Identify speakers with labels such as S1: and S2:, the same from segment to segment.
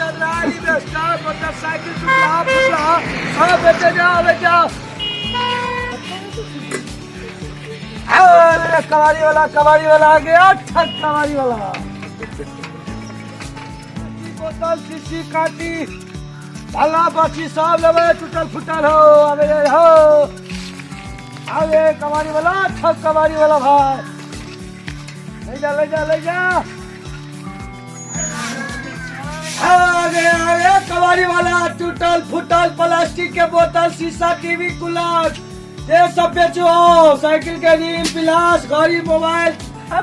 S1: चंद्राली बेस्टर motorcycle टुकड़ा फुटला हाँ बेटे जाओ अरे कबाड़ी वाला आ गया ठग कबाड़ी वाला बोतल शीशी काटी भला बाची सब लेवे टूटल फुटल हो अरे कबाड़ी वाला ठग कबाड़ी वाला भाई ले जा अरे कबाड़ी वाला टूटल फुटल प्लास्टिक के बोतल शीशा टीवी कूलर ये सब बेचो साइकिल के रिम पिलास घड़ी मोबाइल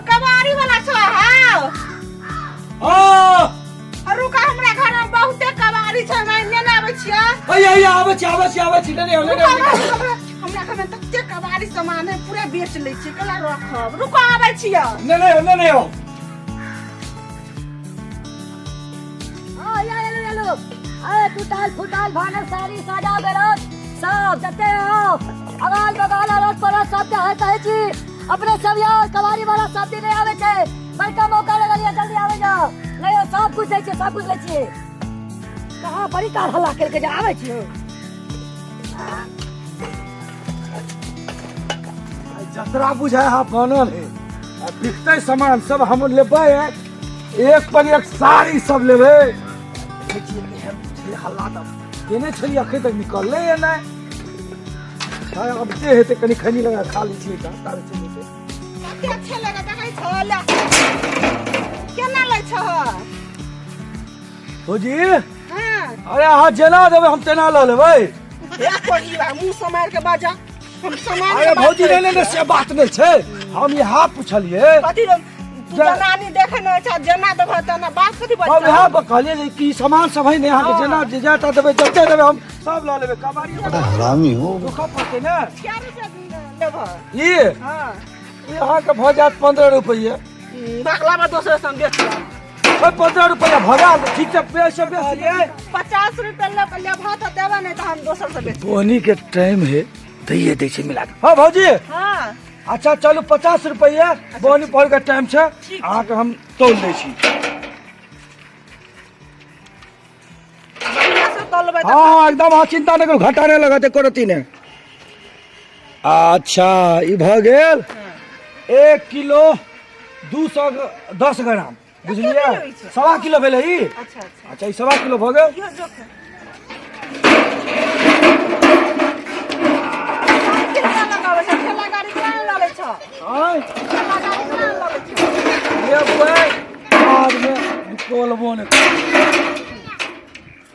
S2: कबाड़ी वाला छो हां रुका हमरा घर में बहुते कबाड़ी छै मैं लेने आबै छियै
S1: आबै छी ने
S2: हमरा घर में तते कबाड़ी सामान है पूरा बेच लै छी कला रखब रुका आबै छियै
S1: नहीं हो
S3: लो अरे टूटल फुटल भानस सारी साजा बेरत सब जते हो अगाल बगाल अरस परस सब कहै छी अपने सब यार कबाड़ी वाला सब दिन आवे छै बड़का मौका लगलिए जल्दी आवे जाओ नहीं हो सब कुछ दै छै सब कुछ लै छियै कहां बड़ी कार हल्ला करके जा आवे छी
S1: जतरा बुझाय हा बनल है बिकते सामान सब हम लेबै एक पर एक साड़ी सब लेबै हल्ला तब केने छली अखै तक निकलले है ना अब जे हेते कनी खैनी लगा खा ली छी तारे चले से
S2: कते अच्छे लगा देखै छ ला केना लै छ
S1: भौजी
S2: हां
S1: अरे हां जेना देबै हम तेना ल लेबै
S2: एक कोई मुंह समार के बाजा हम समार
S1: अरे भौजी ने से बात नहीं छै हम यहाँ पूछलिए
S2: कथि जनानी देखे न छ जना देबो तना बात कथि बता
S1: अब यहाँ कहलिए कि सामान सब है ने यहाँ के जना जेटा देबै जते देबै हम सब ला लेबै कबाड़ी
S4: बड़ा हरामी हो
S1: दुखा पड़ते ना
S2: क्या रुपया देबो
S1: ये
S2: हां
S1: यहाँ के भ जात 15 रुपया
S2: बकला में दोसर सम बेच
S1: 15 रुपया भगा ठीक से पैसे बेचिए
S2: 50 रुपया ले भात देबा नहीं तो हम दोसर से बेच
S1: बोनी के टाइम है दैए दै छै मिला के हां भौजी
S2: हां
S1: अच्छा चलो 50 रुपया बोनी पड़ के टाइम छै अहाँ के हम तोल दै छी
S2: बढ़िया से तोलबै
S1: हाँ एकदम हाँ चिंता नहीं करू घाटा नहीं लगाते करती ने अच्छा ई भ गेल 1 किलो 210 ग्राम बुझलिए 1.25 किलो भेलै ई अच्छा ई 1.25 किलो भ गेल
S2: यो जोख ठेला गाड़ी केना ललै छ
S1: हां
S2: ठेला गाड़ी केना ललै छ
S1: ये कोई बाद में निकलबो ने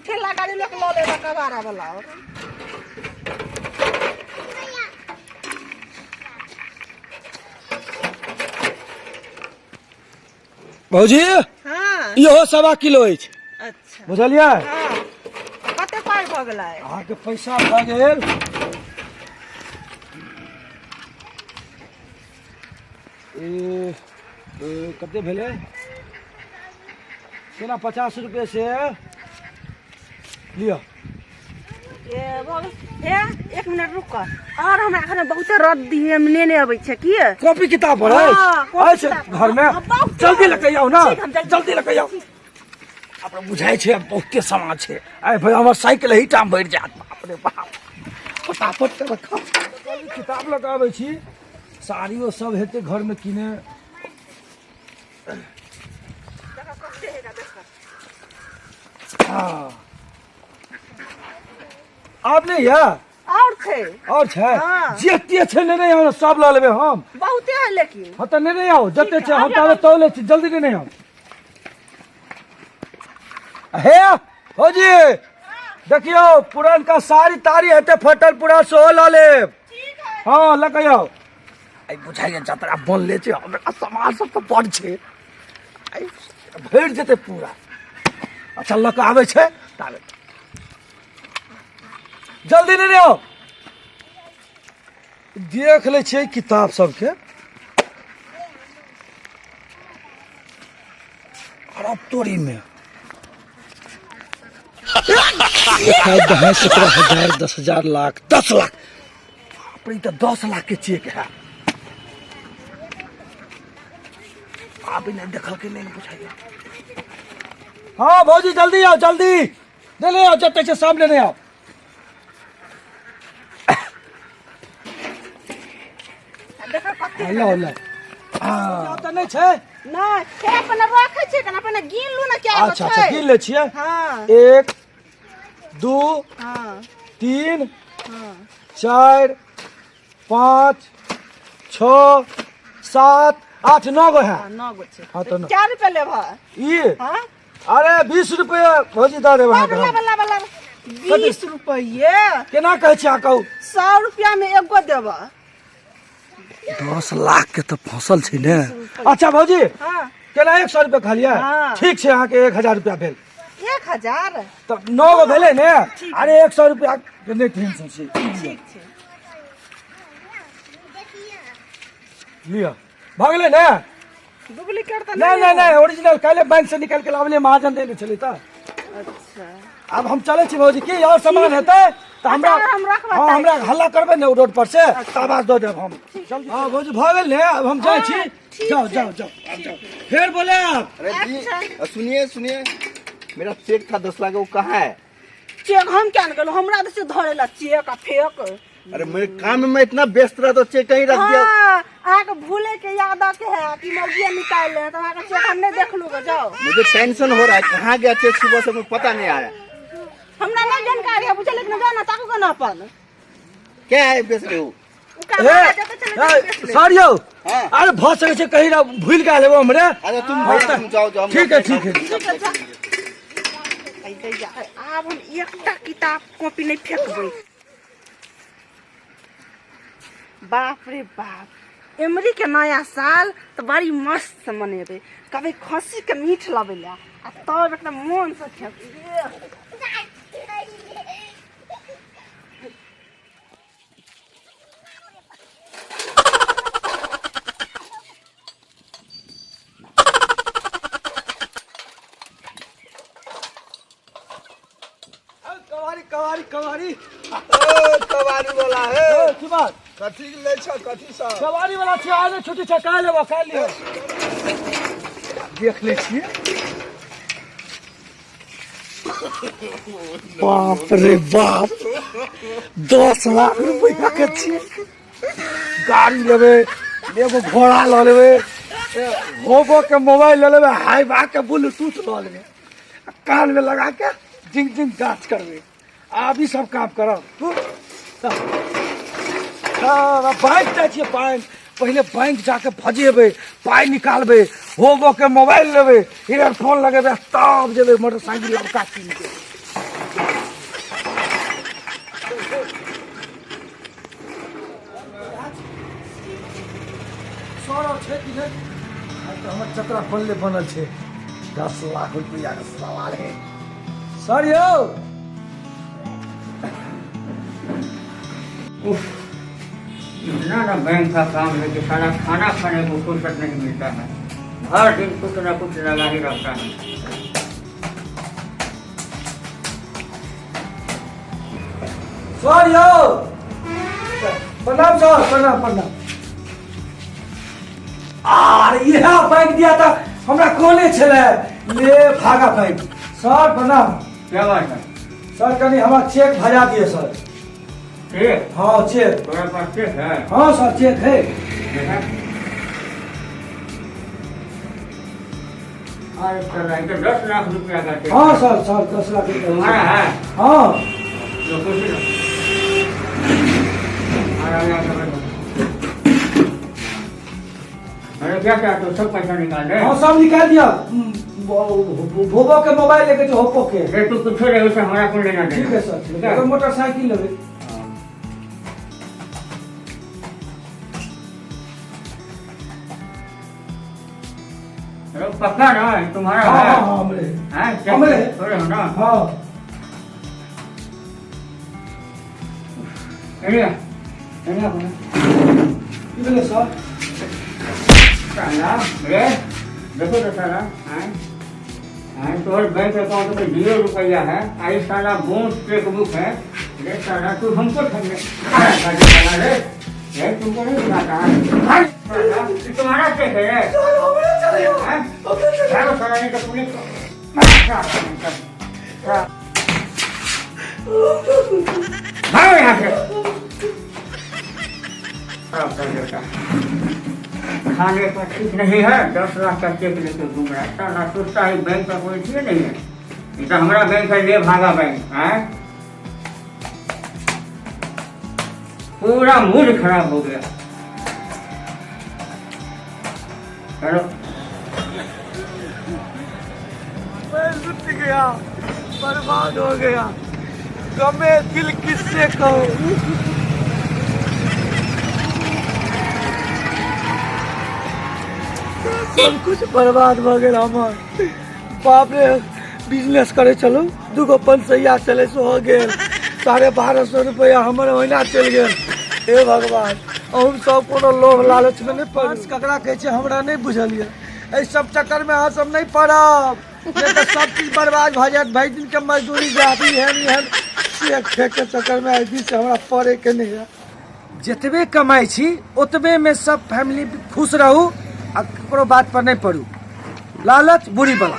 S2: ठेला गाड़ी लोग ललै कबाड़ा वाला
S1: भौजी
S2: हां
S1: इहो 1.25 किलो अछि
S2: अच्छा
S1: बुझलिए
S2: हां कते पाई भ गेलै
S1: अहाँ के पैसा भ गेल कते भेले केना 50 रुपए से लियो
S2: ए भगल हे 1 मिनट रुक और हमरा एखन बहुते रद्दी हम लेने आबै छै की
S1: कॉपी किताब पढ़ै अच्छा घर में जल्दी लेके आओ ना जल्दी लेके आओ अपने बुझाई छै बहुते सामान छै आइ भाई हमर साइकिल ही टाइम बढ़ जात बाप रे बाप फटाफट के रखा किताब लगाबै छी साड़ियो सब हेते घर में किने हाँ आप नहीं है और छै जेते छै नहीं आओ सब ला लेबे हम
S2: बहुते है लेकिन
S1: हां त नहीं आओ जते छै हम तावे तौले छी जल्दी नहीं आओ हे हो जी देखियो पुरानका साड़ी तारी हेते फटल पूरा सो ला ले ठीक है हां लके आओ आई बुझाइए जतरा बन ले छै हमरा सामान सब तो बड़ छै आई भर जेते पूरा अच्छा लके आवे छै तावे जल्दी नहीं आओ देख ले छै किताब सबके खराब तोरी में 17,000 10,000 लाख 10 लाख अपनी तो 10 लाख के चेक है आप इन्हें देखल के नहीं पूछाइए हाँ भौजी जल्दी आओ जल्दी, ले आओ जब तक से सामने नहीं आओ।
S2: देखो कते
S1: अल्लाह अल्लाह हाँ तो नहीं छे।
S2: नहीं हे अपन रखे छै कना अपन गिन लू ना क्या
S1: अच्छा अच्छा गिन ले छिए।
S2: हां
S1: 1 2
S2: हां
S1: 3
S2: हां
S1: 4 5 6 7 8 9 गो है।
S2: 9 गो छै।
S1: हाँ तो
S2: क्या रुपया लेब?
S1: ये
S2: हां
S1: अरे 20 रुपया भौजी दे देबे।
S2: बल्ला बल्ला बल्ला 20 रुपया
S1: केना कहै छी आ कहू?
S2: 100 रुपया में एगो देब।
S1: 10 लाख के तो फसल छै ने। अच्छा भौजी
S2: हां
S1: केना 100 रुपया खा लिया?
S2: हाँ।
S1: ठीक छै अहाँ के 1000 रुपया भेल।
S2: 1000
S1: तो 9 गो भेले ने। अरे 100 रुपया के नहीं टेंशन छै।
S2: ठीक छै।
S1: लिया भाग ले ने।
S2: डुप्लीकेट त
S1: नहीं नहीं नहीं ओरिजिनल काले बैंक से निकल के लावले महाजन देने चले त।
S2: अच्छा
S1: अब हम चले छी भौजी की और सामान हेतै तो हमरा
S2: अच्छा, हम रखबै
S1: हाँ
S2: ताई।
S1: हमरा हल्ला करबे ने रोड पर से त आवाज दे देब हम। हां भौजी भ गेल ने। अब हम जाय छी।
S2: ठीक
S1: जाओ
S2: छै।
S1: जाओ जाओ अब जाओ फिर बोले आप।
S4: अरे जी
S2: अच्छा।
S4: सुनिए सुनिए, मेरा चेक था 10 लाख का, वो कहाँ है?
S2: चेक हम क्या निकलो हमरा से धरेला चेक आ फेक।
S4: अरे मेरे काम में इतना व्यस्त रहा तो चेक कहीं रख दिया।
S2: हाँ आके भूले के याद आके है कि मौगिया निकाल ले तो आके चेक हम नहीं देख लूगा। जाओ
S4: मुझे टेंशन हो रहा है, कहाँ गया चेक सुबह से मुझे पता नहीं आया।
S2: हमरा नहीं जानकारी है पूछे लेकिन जाना ताको का ना अपन
S4: क्या है बेच रहे हो?
S1: सर यो
S4: हाँ।
S1: अरे भ सके छै कहीं ना भूल गेल हो हमरे।
S4: अरे तुम भाई तुम जाओ जाओ।
S1: ठीक है ठीक है।
S2: अब हम एकटा किताब कॉपी नहीं फेंकबै। बाप रे बाप एमरी के नया साल तो बड़ी मस्त से मनेबे। कभी खसी के मीठ लबेला आ तब एकदम मन से खेबे।
S1: कवारी कवारी कवारी
S4: कबाड़ी वाला है।
S1: की बात
S4: कथी ले छ कथी सा?
S1: कवारी वाला छै आने छुट्टी छै काल लेबो काल लियो। देख ले छिए। बाप रे बाप 10 लाख रुपया के छिए। गाड़ी लेबे एगो घोड़ा ल लेबे होबो के मोबाइल ले लेबे हाईवा के ब्लूटूथ ल लेबे कान में लगा के जिंग जिंग गाछ करबे। अभी सब काम करब तू। बैंक जाइ छिए बैंक पहले बैंक जाके फजेबे पाई निकालबे होबो के मोबाइल लेबे ईयरफोन लगेबे तब जेबे मोटरसाइकिल लड़का कीन के। सोरो छै कि नहीं? आज तो हमर चक्रा बनले बनल छै। 10 लाख रुपया के सवाल है सर यो।
S5: इतना ना बैंक का काम है कि सारा खाना खाने को फुर्सत नहीं मिलता है। हर दिन कुछ ना कुछ लगा ही रहता है।
S1: सर यो प्रणाम सर प्रणाम प्रणाम। यह बैंक दिया था हमरा कोने छले ले भागा बैंक। सर प्रणाम।
S5: क्या बात है?
S1: सर कनी हमारा चेक भजा दिए सर।
S5: चेक?
S1: हाँ चेक।
S5: तुम्हारे पास चेक है?
S1: हाँ सर चेक है।
S5: देखा? अरे चल रहा है तो 10 लाख रुपया का चेक।
S1: हाँ सर सर 10 लाख रुपया
S5: तुम्हारा है?
S1: हाँ
S5: लो कुछ लो। अरे क्या चाहते हो? सब पैसा निकाल दे।
S1: हाँ सब निकाल दिया। भोबो के मोबाइल लेके जो होपो के।
S5: अरे तू कुछ रहे उसे हमारा को लेना
S1: ठीक है सर ठीक है। तो मोटरसाइकिल लेबे।
S5: पक्का ना तुम्हारा
S1: हाँ
S5: है?
S1: हाँ हाँ हमरे।
S5: हैं?
S1: हमरे।
S5: थोड़े हो ना?
S1: हाँ
S5: एरिया एरिया बोला
S1: इधर सर।
S5: साला रे देखो तो साला हैं हैं तो बैंक अकाउंट में 0 रुपया है। आई साला बोनस चेक बुक है। रे साला तू हमको ठगने साला रे ये तुमको नहीं सुनाता है? तुम्हारा चेक है हैं? चलो साला नहीं तो पुलिस भागो यहाँ से। खाने का ठीक नहीं है, 10 लाख का चेक लेके घूम रहा है, ना सोचता है बैंक का कोई चीज नहीं है। ये तो हमारा बैंक है, ले भागा बैंक है। पूरा मूड खराब हो गया। चलो
S1: मैं लुट गया, बर्बाद हो गया, गमे दिल किससे कहूँ। सब कुछ बर्बाद हो गया हमार। बाप रे, बिजनेस करे चलो, 2 पंचैया चले से हो गए, 1250 रुपया हमारे महीना चल गए। हे भगवान, हम सब कोनो लोभ लालच में नहीं पड़, ककरा कहे छे हमरा नहीं बुझलिए। एहि सब चक्कर में अहाँ सब नहीं पड़ब, नहीं तो सब चीज बर्बाद भ जात। भाई दिन के मजदूरी जाती है चेक फेंक के चक्कर में आज से हमरा पड़े के नहीं है। जितबे कमाई छी उतबे में सब फैमिली खुश रहू आ ककरो बात पर नहीं पड़ू। लालच बुरी बला।